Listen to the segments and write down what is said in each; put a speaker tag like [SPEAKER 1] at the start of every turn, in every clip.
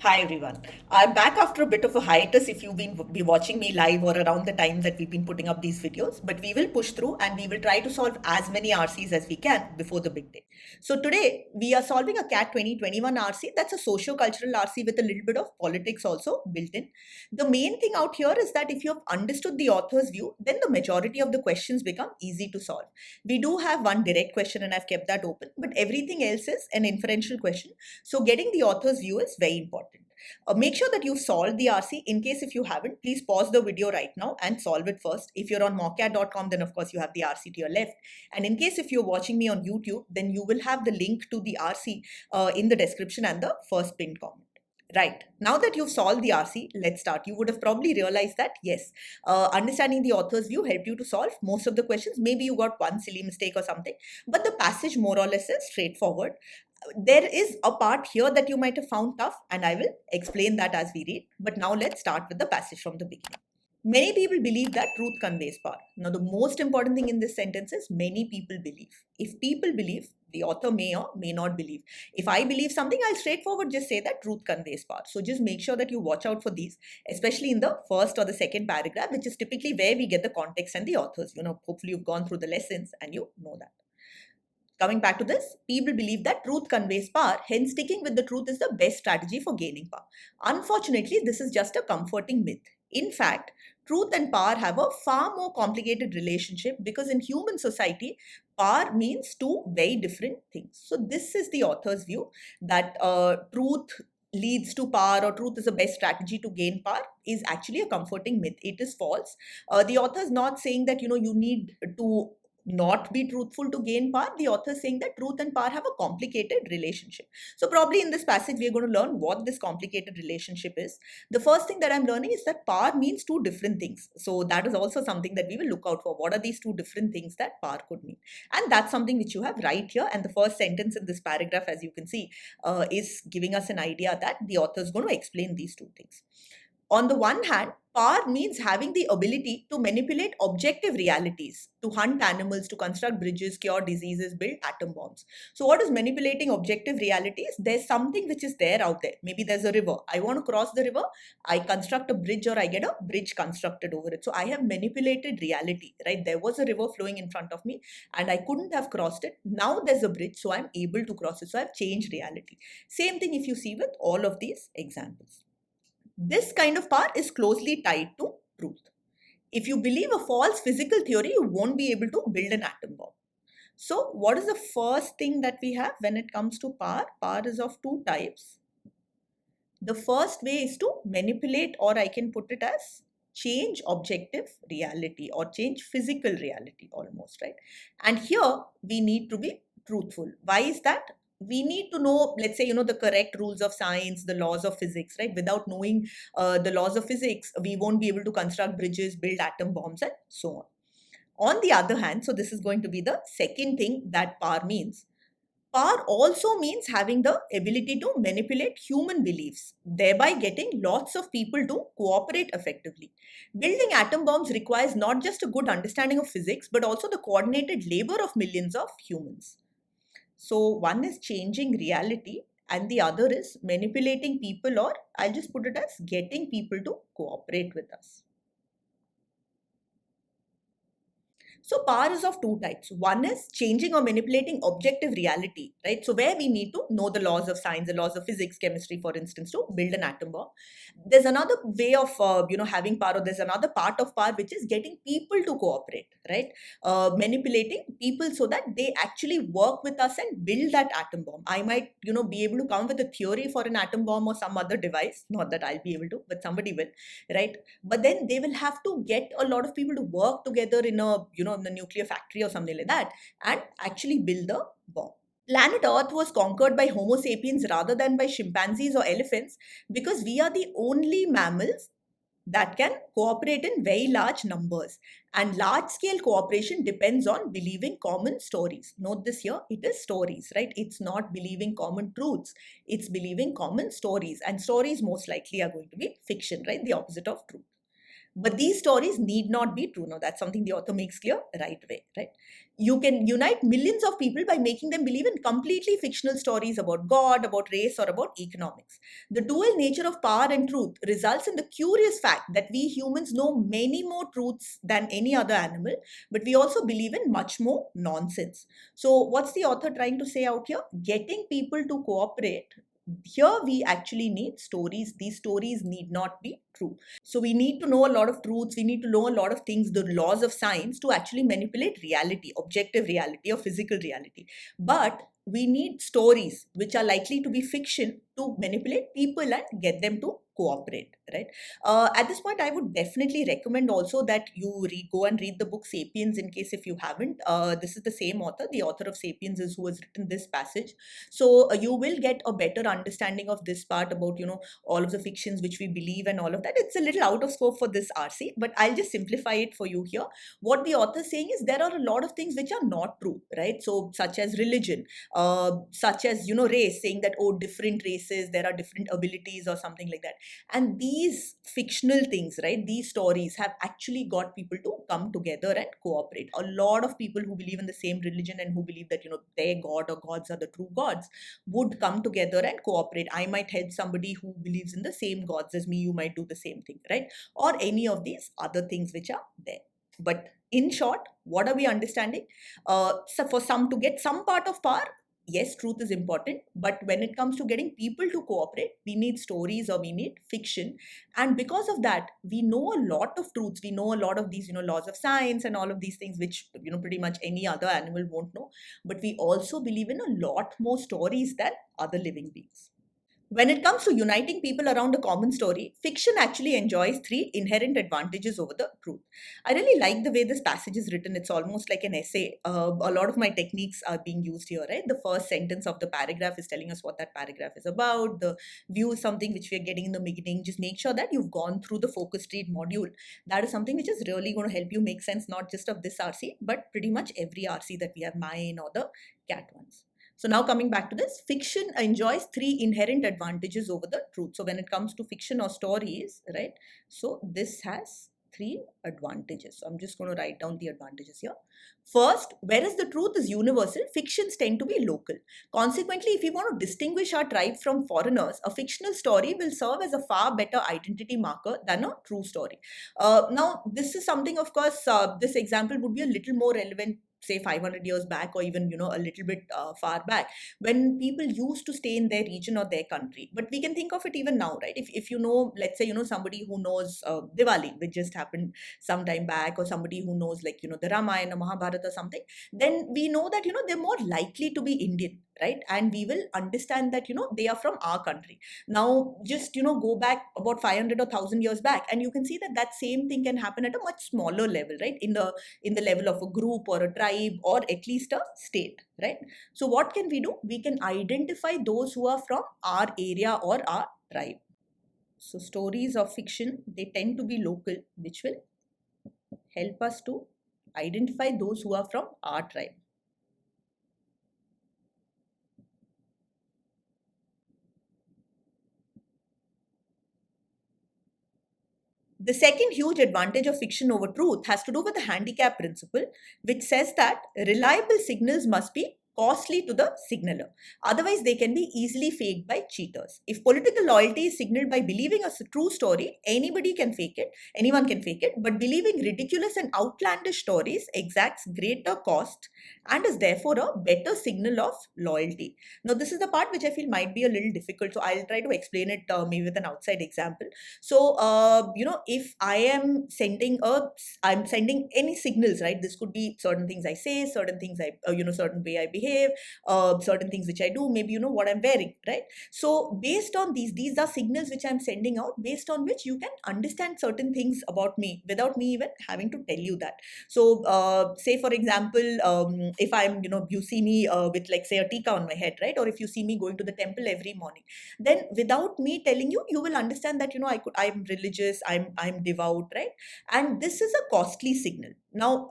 [SPEAKER 1] Hi everyone. I'm back after a bit of a hiatus if you've be watching me live or around the time that we've been putting up these videos, but we will push through and we will try to solve as many RCs as we can before the big day. So today we are solving a CAT 2021 RC that's a socio-cultural RC with a little bit of politics also built in. The main thing out here is that if you have understood the author's view, then the majority of the questions become easy to solve. We do have one direct question and I've kept that open, but everything else is an inferential question. So getting the author's view is very important. Make sure that you've solved the RC. In case if you haven't, please pause the video right now and solve it first. If you're on mockcat.com, then of course you have the RC to your left. And in case if you're watching me on YouTube, then you will have the link to the RC in the description and the first pinned comment. Right. Now that you've solved the RC, let's start. You would have probably realized that, yes, understanding the author's view helped you to solve most of the questions. Maybe you got one silly mistake or something, but the passage more or less is straightforward. There is a part here that you might have found tough, and I will explain that as we read. But now let's start with the passage from the beginning. Many people believe that truth conveys power. Now, the most important thing in this sentence is many people believe. If people believe, the author may or may not believe. If I believe something, I'll straightforward just say that truth conveys power. So just make sure that you watch out for these, especially in the first or the second paragraph, which is typically where we get the context and the authors. Hopefully you've gone through the lessons and you know that. Coming back to this, people believe that truth conveys power, hence sticking with the truth is the best strategy for gaining power. Unfortunately, this is just a comforting myth. In fact, truth and power have a far more complicated relationship because in human society, power means two very different things. So this is the author's view that truth leads to power or truth is the best strategy to gain power is actually a comforting myth. It is false. The author is not saying that, you need to not be truthful to gain power. The author is saying that truth and power have a complicated relationship. So probably in this passage, we are going to learn what this complicated relationship is. The first thing that I'm learning is that power means two different things. So that is also something that we will look out for. What are these two different things that power could mean? And that's something which you have right here. And the first sentence in this paragraph, as you can see, is giving us an idea that the author is going to explain these two things. On the one hand, power means having the ability to manipulate objective realities, to hunt animals, to construct bridges, cure diseases, build atom bombs. So what is manipulating objective realities? There's something which is there out there. Maybe there's a river. I want to cross the river. I construct a bridge or I get a bridge constructed over it. So I have manipulated reality, right? There was a river flowing in front of me and I couldn't have crossed it. Now there's a bridge, so I'm able to cross it. So I've changed reality. Same thing if you see with all of these examples. This kind of power is closely tied to truth. If you believe a false physical theory, you won't be able to build an atom bomb. So what is the first thing that we have when it comes to power? Power is of two types. The first way is to manipulate, or I can put it as change objective reality or change physical reality almost, right? And here we need to be truthful. Why is that? We need to know, let's say, the correct rules of science, the laws of physics, right? Without knowing the laws of physics, we won't be able to construct bridges, build atom bombs, and so on. On the other hand, so this is going to be the second thing that power means. Power also means having the ability to manipulate human beliefs, thereby getting lots of people to cooperate effectively. Building atom bombs requires not just a good understanding of physics, but also the coordinated labor of millions of humans. So one is changing reality and the other is manipulating people, or I'll just put it as getting people to cooperate with us. So power is of two types. One is changing or manipulating objective reality, right? So where we need to know the laws of science, the laws of physics, chemistry, for instance, to build an atom bomb. There's another way of, having power, or there's another part of power, which is getting people to cooperate, right? Manipulating people so that they actually work with us and build that atom bomb. I might, be able to come with a theory for an atom bomb or some other device. Not that I'll be able to, but somebody will, right? But then they will have to get a lot of people to work together in a, in the nuclear factory or something like that and actually build the bomb. Planet Earth was conquered by Homo sapiens rather than by chimpanzees or elephants because we are the only mammals that can cooperate in very large numbers. And large-scale cooperation depends on believing common stories. Note this here, it is stories, right? It's not believing common truths. It's believing common stories. And stories most likely are going to be fiction, right? The opposite of truth. But these stories need not be true. Now, that's something the author makes clear right away, right? You can unite millions of people by making them believe in completely fictional stories about God, about race, or about economics. The dual nature of power and truth results in the curious fact that we humans know many more truths than any other animal, but we also believe in much more nonsense. So, what's the author trying to say out here? Getting people to cooperate. Here, we actually need stories. These stories need not be true. So we need to know a lot of truths. We need to know a lot of things, the laws of science, to actually manipulate reality, objective reality or physical reality. But we need stories which are likely to be fiction to manipulate people and get them to cooperate, right? At this point, I would definitely recommend also that you go and read the book Sapiens in case if you haven't. This is the same author. The author of Sapiens is who has written this passage. So you will get a better understanding of this part about, all of the fictions which we believe and all of that. It's a little out of scope for this RC, but I'll just simplify it for you here. What the author is saying is there are a lot of things which are not true, right? So such as religion, such as, race, saying that, oh, different races, there are different abilities or something like that. And these fictional things, right, these stories have actually got people to come together and cooperate. A lot of people who believe in the same religion and who believe that, their God or gods are the true gods would come together and cooperate. I might help somebody who believes in the same gods as me, you might do the same thing, right? Or any of these other things which are there. But in short, what are we understanding? So for some to get some part of power, yes, truth is important, but when it comes to getting people to cooperate, we need stories or we need fiction. And because of that, we know a lot of truths. We know a lot of these, laws of science and all of these things, which, pretty much any other animal won't know. But we also believe in a lot more stories than other living beings. When it comes to uniting people around a common story, fiction actually enjoys three inherent advantages over the truth. I really like the way this passage is written. It's almost like an essay. A lot of my techniques are being used here, right? The first sentence of the paragraph is telling us what that paragraph is about. The view is something which we are getting in the beginning. Just make sure that you've gone through the focus treat module. That is something which is really going to help you make sense, not just of this RC, but pretty much every RC that we have, mine or the cat ones. So now coming back to this, fiction enjoys three inherent advantages over the truth. So when it comes to fiction or stories, right? So this has three advantages. So I'm just going to write down the advantages here. First, whereas the truth is universal, fictions tend to be local. Consequently, if we want to distinguish our tribe from foreigners, a fictional story will serve as a far better identity marker than a true story. Now, this is something, of course, this example would be a little more relevant, say 500 years back, or even a little bit far back, when people used to stay in their region or their country. But we can think of it even now, right? If let's say somebody who knows Diwali, which just happened some time back, or somebody who knows like the Ramayana, Mahabharata or something, then we know that they're more likely to be Indian, right? And we will understand that they are from our country. Now just go back about 500 or 1000 years back, and you can see that that same thing can happen at a much smaller level, right? In the level of a group or a tribe or at least a state, right? So what can we do? We can identify those who are from our area or our tribe. So stories of fiction, they tend to be local, which will help us to identify those who are from our tribe. The second huge advantage of fiction over truth has to do with the handicap principle, which says that reliable signals must be costly to the signaler. Otherwise, they can be easily faked by cheaters. If political loyalty is signaled by believing a true story, anybody can fake it, anyone can fake it, but believing ridiculous and outlandish stories exacts greater cost and is therefore a better signal of loyalty. Now, this is the part which I feel might be a little difficult, so I'll try to explain it maybe with an outside example. So, if I'm sending any signals, right? This could be certain things I say, certain things certain way I behave, certain things which I do, maybe, what I'm wearing, right? So, based on these are signals which I'm sending out, based on which you can understand certain things about me without me even having to tell you that. So, say for example, if I'm, you see me with like say a tika on my head, right? Or if you see me going to the temple every morning, then without me telling you, you will understand that I'm religious, I'm devout, right? And this is a costly signal. Now,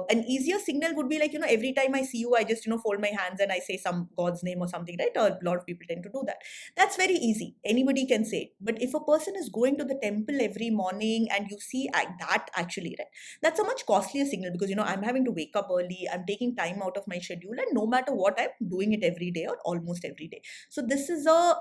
[SPEAKER 1] an easier signal would be like, every time I see you, I just, fold my hands and I say some God's name or something, right? A lot of people tend to do that. That's very easy. Anybody can say it. But if a person is going to the temple every morning and you see that actually, right? That's a much costlier signal because, I'm having to wake up early, I'm taking time out of my schedule, and no matter what, I'm doing it every day or almost every day. So this is a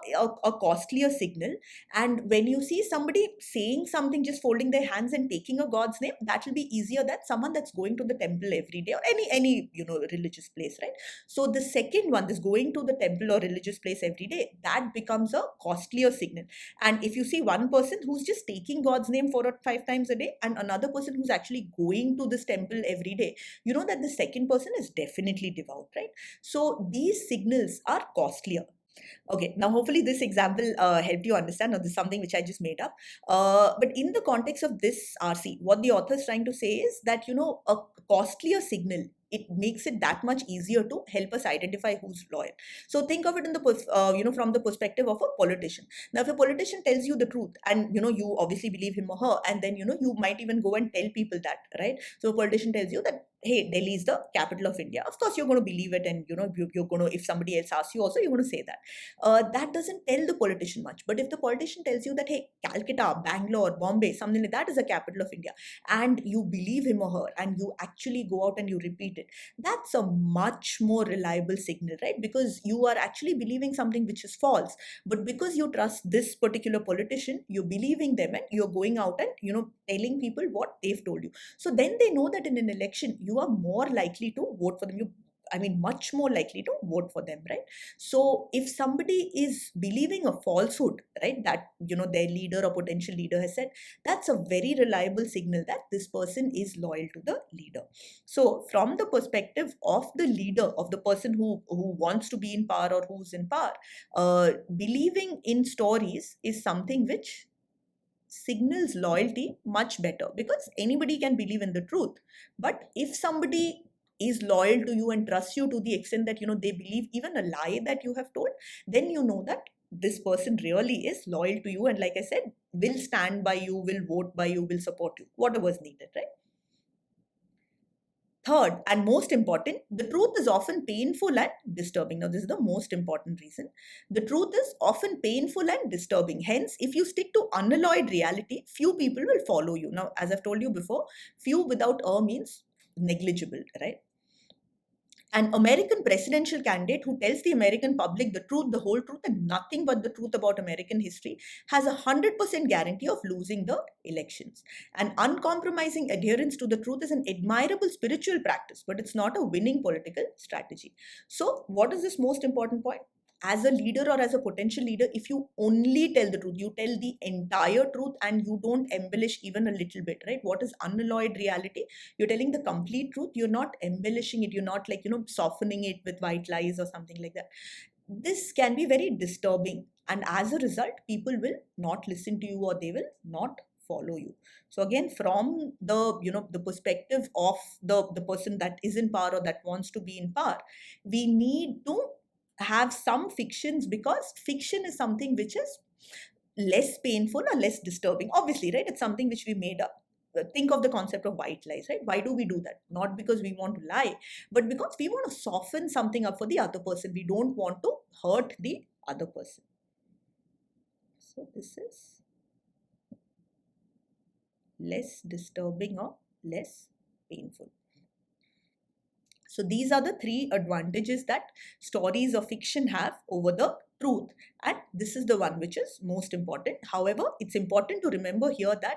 [SPEAKER 1] costlier signal. And when you see somebody saying something, just folding their hands and taking a God's name, that will be easier than someone that's going to the temple every day or any religious place, right? So the second one, this going to the temple or religious place every day, that becomes a costlier signal. And if you see one person who's just taking God's name 4 or 5 times a day and another person who's actually going to this temple every day, you know that the second person is definitely devout, right? So these signals are costlier. Okay, now hopefully this example helped you understand. Now, this is something which I just made up. But in the context of this RC, what the author is trying to say is that, a costlier signal, it makes it that much easier to help us identify who's loyal. So think of it in the from the perspective of a politician. Now, if a politician tells you the truth, and you obviously believe him or her, and then you might even go and tell people that, right? So a politician tells you that, hey, Delhi is the capital of India. Of course, you're going to believe it, and you're going to, if somebody else asks you, also you're going to say that. That doesn't tell the politician much. But if the politician tells you that, hey, Calcutta, Bangalore, Bombay, something like that is the capital of India, and you believe him or her, and you actually go out and you repeat it, that's a much more reliable signal, right? Because you are actually believing something which is false. But because you trust this particular politician, you're believing them and you're going out and, telling people what they've told you. So then they know that in an election, you are more likely to vote for them. Much more likely to vote for them, right? So if somebody is believing a falsehood, right, that their leader or potential leader has said, that's a very reliable signal that this person is loyal to the leader. So from the perspective of the leader, of the person who wants to be in power or who's in power, believing in stories is something which signals loyalty much better, because anybody can believe in the truth. But if somebody is loyal to you and trusts you to the extent that they believe even a lie that you have told, then you know that this person really is loyal to you, and like I said, will stand by you, will vote by you, will support you, whatever is needed, right? Third, and most important, the truth is often painful and disturbing. Now, this is the most important reason. The truth is often painful and disturbing. Hence, if you stick to unalloyed reality, few people will follow you. Now, as I've told you before, few without a means negligible, right? An American presidential candidate who tells the American public the truth, the whole truth, and nothing but the truth about American history has 100% guarantee of losing the elections. An uncompromising adherence to the truth is an admirable spiritual practice, but it's not a winning political strategy. So, what is this most important point? As a leader or as a potential leader, if you only tell the truth, you tell the entire truth and you don't embellish even a little bit, right? What is unalloyed reality? You're telling the complete truth. You're not embellishing it. You're not softening it with white lies or something like that. This can be very disturbing. And as a result, people will not listen to you or they will not follow you. So again, from the the perspective of the person that is in power or that wants to be in power, we need to have some fictions, because fiction is something which is less painful or less disturbing, obviously, right? It's something which we made up. Think of the concept of white lies, right? Why do we do that? Not because we want to lie, but because we want to soften something up for the other person. We don't want to hurt the other person. So this is less disturbing or less painful. So these are the three advantages that stories of fiction have over the truth. And this is the one which is most important. However, it's important to remember here that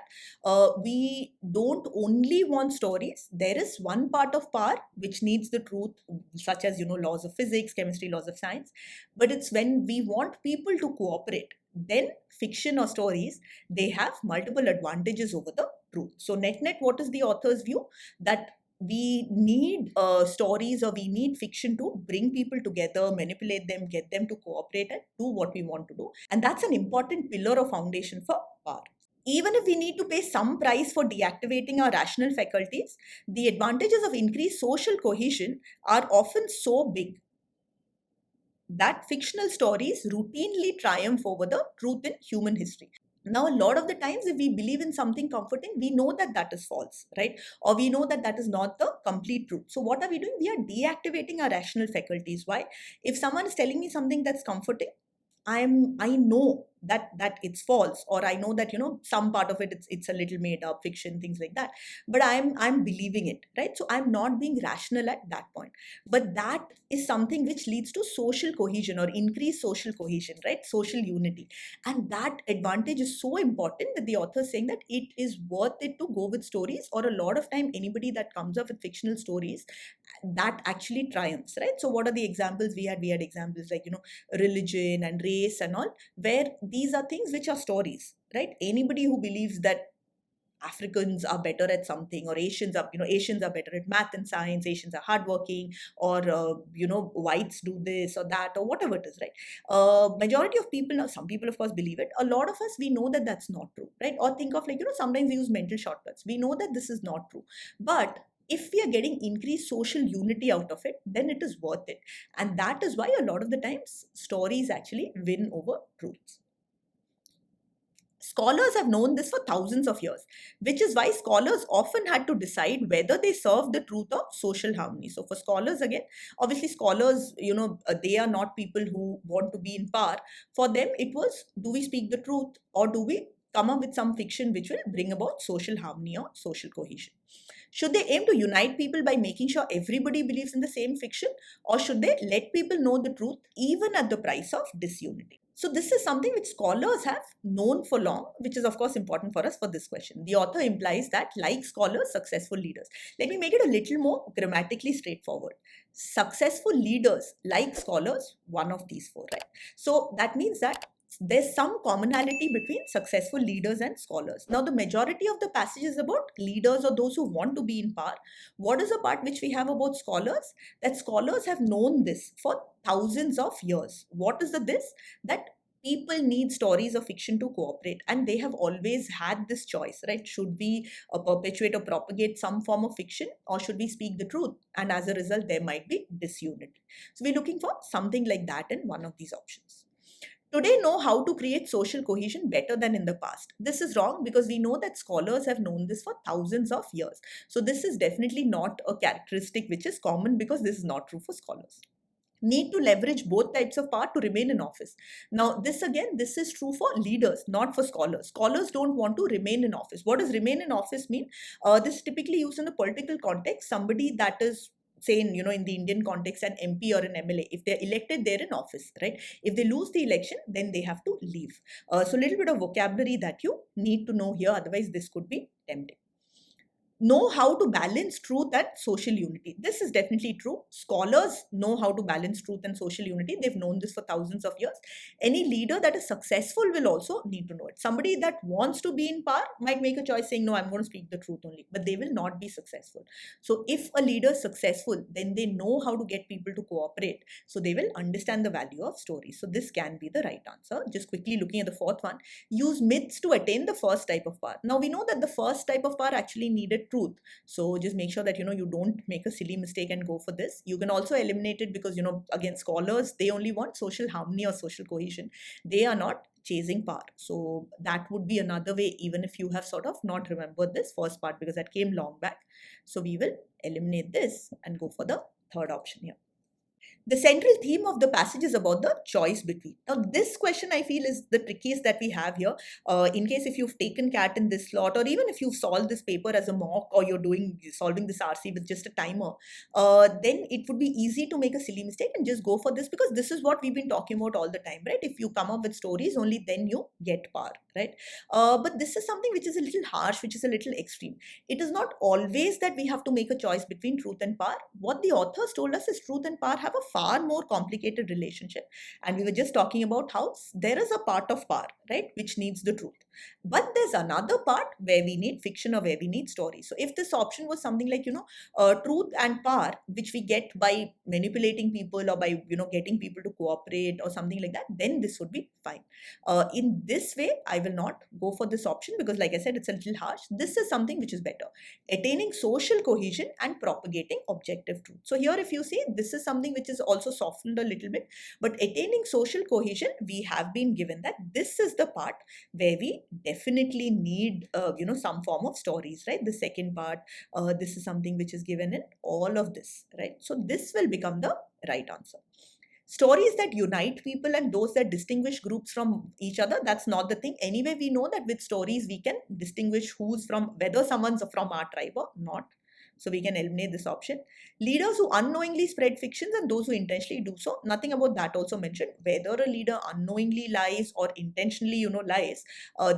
[SPEAKER 1] we don't only want stories. There is one part of power which needs the truth, such as, laws of physics, chemistry, laws of science. But it's when we want people to cooperate, then fiction or stories, they have multiple advantages over the truth. So net, what is the author's view? That we need stories, or we need fiction to bring people together, manipulate them, get them to cooperate and do what we want to do. And that's an important pillar or foundation for power. Even if we need to pay some price for deactivating our rational faculties, the advantages of increased social cohesion are often so big that fictional stories routinely triumph over the truth in human history. Now, a lot of the times, if we believe in something comforting, we know that that is false, right? Or we know that that is not the complete truth. So what are we doing? We are deactivating our rational faculties. Why? If someone is telling me something that's comforting, I know that it's false, or I know that some part of it, it's a little made up fiction, things like that, but I'm believing it, right? So I'm not being rational at that point. But that is something which leads to social cohesion or increased social cohesion, right? Social unity. And that advantage is so important that the author is saying that it is worth it to go with stories, or a lot of time anybody that comes up with fictional stories, that actually triumphs, right? So what are the examples we had? We had examples like religion and race and all, where these are things which are stories, right? Anybody who believes that Africans are better at something, or Asians are better at math and science, Asians are hardworking, or whites do this or that, or whatever it is, right? Majority of people, now some people of course believe it. A lot of us, we know that that's not true, right? Or think of like sometimes we use mental shortcuts. We know that this is not true, but if we are getting increased social unity out of it, then it is worth it. And that is why a lot of the times stories actually win over truths. Scholars have known this for thousands of years, which is why scholars often had to decide whether they serve the truth or social harmony. So for scholars, again, obviously scholars, they are not people who want to be in power. For them, it was, do we speak the truth, or do we come up with some fiction which will bring about social harmony or social cohesion? Should they aim to unite people by making sure everybody believes in the same fiction, or should they let people know the truth even at the price of disunity? So this is something which scholars have known for long, which is of course important for us for this question. The author implies that, like scholars, successful leaders. Let me make it a little more grammatically straightforward. Successful leaders, like scholars, one of these four, right? So that means that there's some commonality between successful leaders and scholars. Now, the majority of the passage is about leaders or those who want to be in power. What is the part which we have about scholars? That scholars have known this for thousands of years. What is the this? That people need stories of fiction to cooperate, and they have always had this choice, right? Should we perpetuate or propagate some form of fiction, or should we speak the truth? And as a result, there might be disunity. So we're looking for something like that in one of these options. Today know how to create social cohesion better than in the past. This is wrong, because we know that scholars have known this for thousands of years. So this is definitely not a characteristic which is common, because this is not true for scholars. Need to leverage both types of power to remain in office. Now, this is true for leaders, not for scholars. Scholars don't want to remain in office. What does remain in office mean? This is typically used in a political context. Somebody that is, say, in the Indian context, an MP or an MLA, if they're elected, they're in office, right? If they lose the election, then they have to leave. So a little bit of vocabulary that you need to know here, otherwise this could be tempting. Know how to balance truth and social unity. This is definitely true. Scholars know how to balance truth and social unity. They've known this for thousands of years. Any leader that is successful will also need to know it. Somebody that wants to be in power might make a choice saying, no, I'm going to speak the truth only, but they will not be successful. So if a leader is successful, then they know how to get people to cooperate. So they will understand the value of stories. So this can be the right answer. Just quickly looking at the fourth one, use myths to attain the first type of power. Now we know that the first type of power actually needed truth. So just make sure that you don't make a silly mistake and go for this. You can also eliminate it, because again, scholars, they only want social harmony or social cohesion. They are not chasing power. So that would be another way, even if you have sort of not remembered this first part, because that came long back. So we will eliminate this and go for the third option here. The central theme of the passage is about the choice between. Now, this question I feel is the trickiest that we have here. In case if you've taken CAT in this slot, or even if you've solved this paper as a mock, or you're solving this RC with just a timer, then it would be easy to make a silly mistake and just go for this, because this is what we've been talking about all the time, right? If you come up with stories, only then you get power, right? But this is something which is a little harsh, which is a little extreme. It is not always that we have to make a choice between truth and power. What the authors told us is truth and power have a far more complicated relationship. And we were just talking about how there is a part of power, right, which needs the truth. But there's another part where we need fiction, or where we need stories. So if this option was something like, truth and power, which we get by manipulating people, or by, getting people to cooperate or something like that, then this would be fine. In this way, I will not go for this option, because like I said, it's a little harsh. This is something which is better. Attaining social cohesion and propagating objective truth. So here, if you see, this is something which is also softened a little bit, but attaining social cohesion, we have been given that this is the part where we definitely need, some form of stories, right? The second part, this is something which is given in all of this, right? So this will become the right answer. Stories that unite people and those that distinguish groups from each other, that's not the thing. Anyway, we know that with stories, we can distinguish who's from, whether someone's from our tribe or not. So we can eliminate this option. Leaders who unknowingly spread fictions and those who intentionally do so, nothing about that also mentioned. Whether a leader unknowingly lies or intentionally, lies,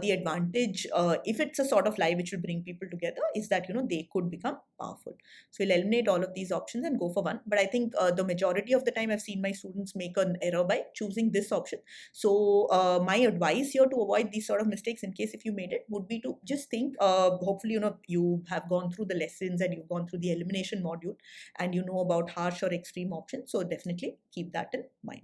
[SPEAKER 1] the advantage, if it's a sort of lie which will bring people together, is that, they could become powerful. So we'll eliminate all of these options and go for one. But I think the majority of the time I've seen my students make an error by choosing this option. So my advice here to avoid these sort of mistakes, in case if you made it, would be to just think, hopefully, you have gone through the lessons and you've gone through the elimination module and you know about harsh or extreme options. So definitely keep that in mind.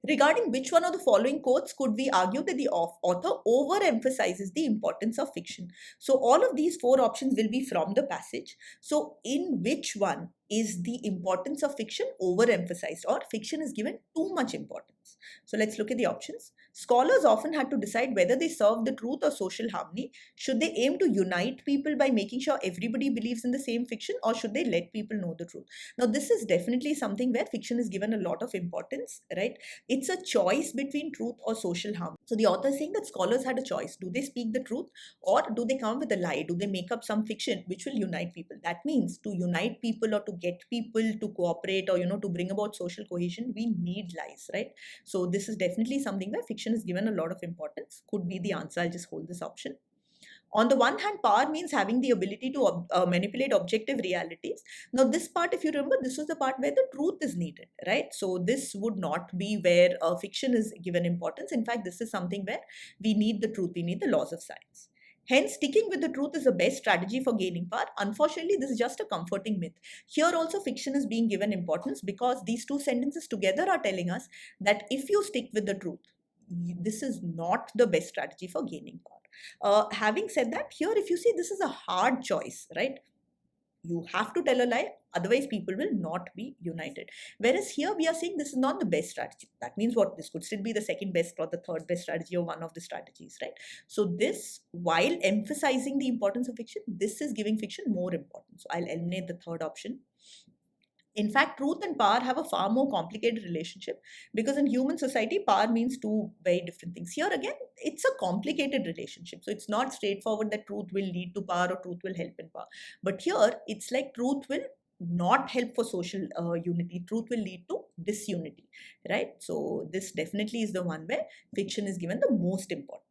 [SPEAKER 1] Regarding which one of the following quotes could we argue that the author overemphasizes the importance of fiction? So all of these four options will be from the passage. So in which one is the importance of fiction overemphasized, or fiction is given too much importance? So let's look at the options. Scholars often had to decide whether they serve the truth or social harmony. Should they aim to unite people by making sure everybody believes in the same fiction, or should they let people know the truth? Now, this is definitely something where fiction is given a lot of importance, right? It's a choice between truth or social harm. So the author is saying that scholars had a choice. Do they speak the truth, or do they come with a lie? Do they make up some fiction which will unite people? That means to unite people or to get people to cooperate, or to bring about social cohesion, we need lies, right? So this is definitely something where fiction is given a lot of importance. Could be the answer. I'll just hold this option. On the one hand, power means having the ability to manipulate objective realities. Now, this part, if you remember, this was the part where the truth is needed, right? So this would not be where fiction is given importance. In fact, this is something where we need the truth, we need the laws of science. Hence, sticking with the truth is the best strategy for gaining power. Unfortunately, this is just a comforting myth. Here also, fiction is being given importance because these two sentences together are telling us that if you stick with the truth, this is not the best strategy for gaining power. Having said that, here if you see, this is a hard choice, right? You have to tell a lie, otherwise people will not be united. Whereas here we are saying this is not the best strategy. That means what? This could still be the second best or the third best strategy, or one of the strategies, right? So this, while emphasizing the importance of fiction, this is giving fiction more importance. So I'll eliminate the third option. In fact, truth and power have a far more complicated relationship, because in human society, power means two very different things. Here again, it's a complicated relationship. So it's not straightforward that truth will lead to power or truth will help in power. But here, it's like truth will not help for social unity. Truth will lead to disunity, right? So this definitely is the one where fiction is given the most importance.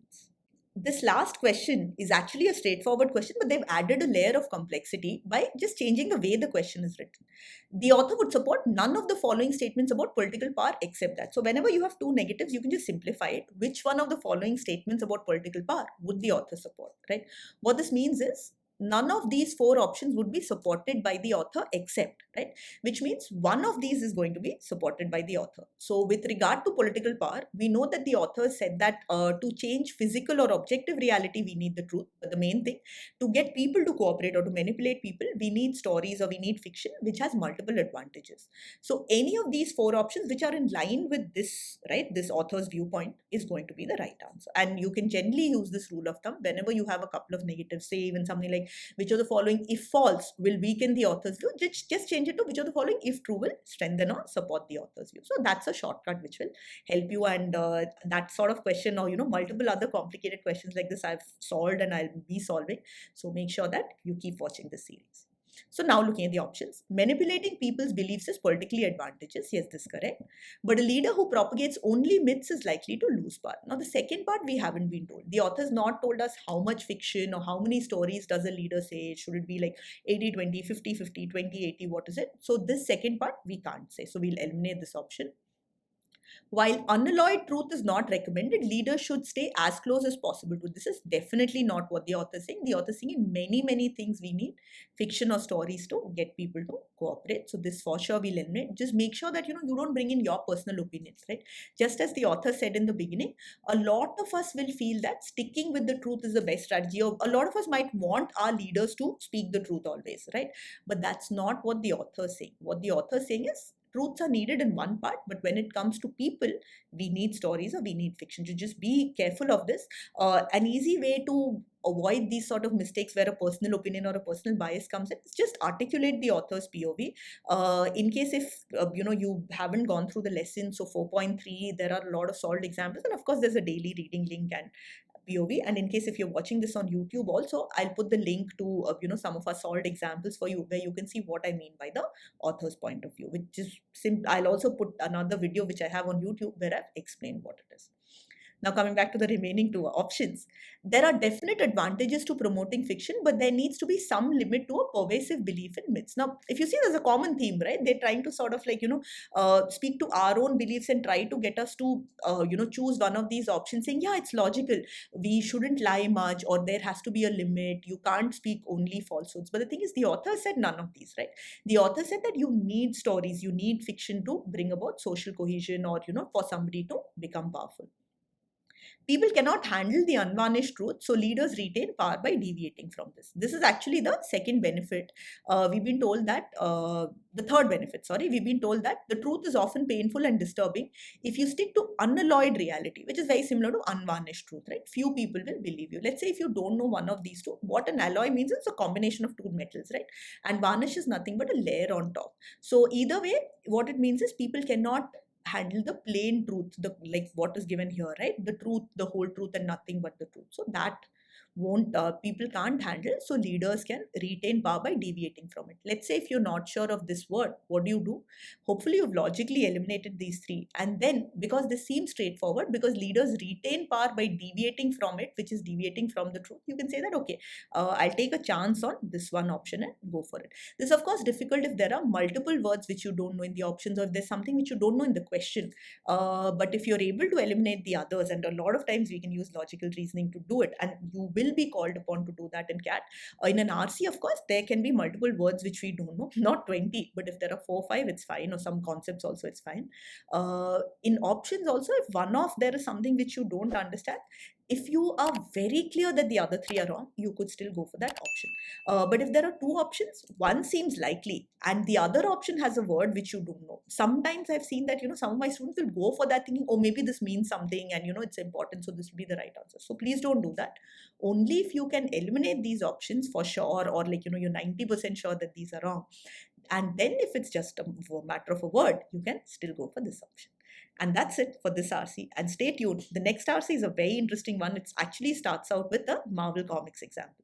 [SPEAKER 1] This last question is actually a straightforward question, but they've added a layer of complexity by just changing the way the question is written. The author would support none of the following statements about political power except that. So whenever you have two negatives, you can just simplify it. Which one of the following statements about political power would the author support, right? What this means is, none of these four options would be supported by the author except, right? Which means one of these is going to be supported by the author. So with regard to political power, we know that the author said that to change physical or objective reality, we need the truth. But the main thing, to get people to cooperate or to manipulate people, we need stories or we need fiction, which has multiple advantages. So any of these four options which are in line with this, right, this author's viewpoint, is going to be the right answer. And you can generally use this rule of thumb whenever you have a couple of negatives, say even something like, which of the following, if false, will weaken the author's view, just change it to which of the following, if true, will strengthen or support the author's view. So that's a shortcut which will help you. And that sort of question, or multiple other complicated questions like this, I've solved and I'll be solving. So make sure that you keep watching this series. So now looking at the options, manipulating people's beliefs is politically advantageous. Yes, this is correct. But a leader who propagates only myths is likely to lose power. Now the second part we haven't been told. The author has not told us how much fiction or how many stories does a leader say. Should it be like 80-20, 50-50, 20-80, what is it? So this second part we can't say. So we'll eliminate this option. While unalloyed truth is not recommended, leaders should stay as close as possible to. This is definitely not what the author is saying. The author is saying in many, many things we need fiction or stories to get people to cooperate. So this for sure we'll eliminate. Just make sure that you don't bring in your personal opinions, right? Just as the author said in the beginning, a lot of us will feel that sticking with the truth is the best strategy. Or a lot of us might want our leaders to speak the truth always, right? But that's not what the author is saying. What the author is saying is, truths are needed in one part, but when it comes to people, we need stories or we need fiction. To just be careful of this. An easy way to avoid these sort of mistakes where a personal opinion or a personal bias comes in is just articulate the author's POV. In case if you haven't gone through the lesson, so 4.3, there are a lot of solved examples, and of course there's a daily reading link and POV. And in case if you're watching this on YouTube also, I'll put the link to some of our solved examples for you, where you can see what I mean by the author's point of view, which is I'll also put another video which I have on YouTube where I've explained what it is. Now, coming back to the remaining two options, there are definite advantages to promoting fiction, but there needs to be some limit to a pervasive belief in myths. Now, if you see, there's a common theme, right? They're trying to sort of speak to our own beliefs and try to get us to, choose one of these options, saying, yeah, it's logical. We shouldn't lie much, or there has to be a limit. You can't speak only falsehoods. But the thing is, the author said none of these, right? The author said that you need stories, you need fiction to bring about social cohesion, or, for somebody to become powerful. People cannot handle the unvarnished truth, so leaders retain power by deviating from this. This is actually the second benefit. We've been told that, the third benefit, sorry, we've been told that the truth is often painful and disturbing if you stick to unalloyed reality, which is very similar to unvarnished truth, right? Few people will believe you. Let's say if you don't know one of these two, what an alloy means is a combination of two metals, right? And varnish is nothing but a layer on top. So either way, what it means is people cannot handle the plain truth, the like what is given here, right? The truth, the whole truth, and nothing but the truth. So that won't people can't handle, so leaders can retain power by deviating from it. Let's say if you're not sure of this word, what do? Hopefully you've logically eliminated these three, and then because this seems straightforward, because leaders retain power by deviating from it, which is deviating from the truth, you can say that, okay, I'll take a chance on this one option and go for it. This is of course difficult if there are multiple words which you don't know in the options, or if there's something which you don't know in the question. But if you're able to eliminate the others, and a lot of times we can use logical reasoning to do it, and you will be called upon to do that in CAT. In an RC, of course, there can be multiple words which we don't know, not 20, but if there are 4 5, it's fine, or some concepts also, it's fine. In options also, if one of there is something which you don't understand, if you are very clear that the other three are wrong, you could still go for that option. But if there are two options, one seems likely and the other option has a word which you don't know. Sometimes I've seen that, some of my students will go for that thinking, oh, maybe this means something and, it's important, so this will be the right answer. So please don't do that. Only if you can eliminate these options for sure, or you're 90% sure that these are wrong. And then if it's just a matter of a word, you can still go for this option. And that's it for this RC. And stay tuned. The next RC is a very interesting one. It actually starts out with a Marvel Comics example.